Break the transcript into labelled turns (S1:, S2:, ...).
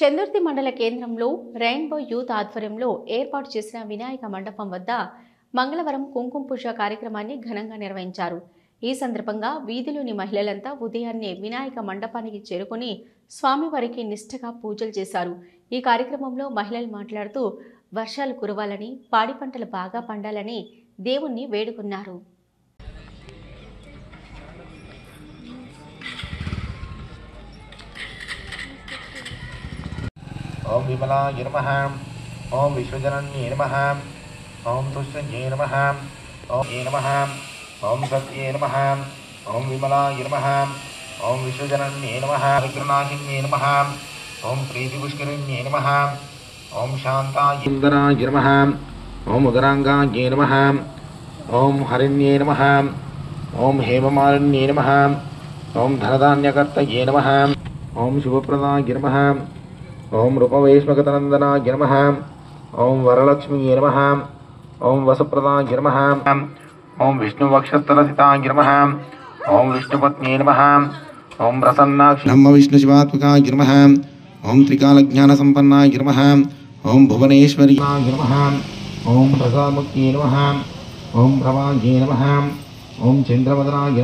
S1: చందుర్తి మండల కేంద్రంలో rainbow youth ఆధ్వర్యంలో ఏర్పాటు చేసిన వినాయక మండపం వద్ద మంగళవారం కుంకుమ పూజ కార్యక్రమాన్ని ఘనంగా నిర్వహించారు. ఈ సందర్భంగా వీధిలోని మహిళలంతా ఉదయాన్నే వినాయక మండపానికి చేరుకుని స్వామివారికి నిష్ఠగా పూజలు చేశారు. ఈ కార్యక్రమంలో మహిళలు మాట్లాడుతూ వర్షాలు కురవాలని, పాడి పంటలు బాగా పండాలని దేవుణ్ణి వేడుకున్నారు.
S2: ओम विमलाय नमः। ओम विश्वजनन्ये नमः। ओम तुष्टये नमः। ओम ये नमः। ओम सत्ये नमः। ओम विमलाय नमः। ओम विश्वजनन्ये नमः। विघ्ननाशिन्ये नमः। ओम प्रीतिपुष्करिण्ये नमः। ओम शान्ताय सुन्दराय नमः। ओम उदरांगाय नमः। ओम हरिण्ये नमः। ओम हेममालिन्ये नमः। ओम धनधान्यकर्तये नमः। ओम शुभप्रदाय नमः। ओम रूपवैष्णवतनंदनाय नमः। ओम वरलक्ष्मीये नमः। ओम वसुप्रदाय नमः। ओम विष्णुवक्षस्थलस्थिताय नमः। ओम विष्णुपत्न्ये नमः। ओम प्रसन्नाक्षि ब्रह्म विष्णुशिवात्मकाय नमः। ओम त्रिकालज्ञानसम्पन्नाय नमः। ओम भुवनेश्वर्याय नमः। ओम प्रसादमुख्ये नमः। ओम प्रभाग्ये नमः। ओम चन्द्रवदनाय नमः।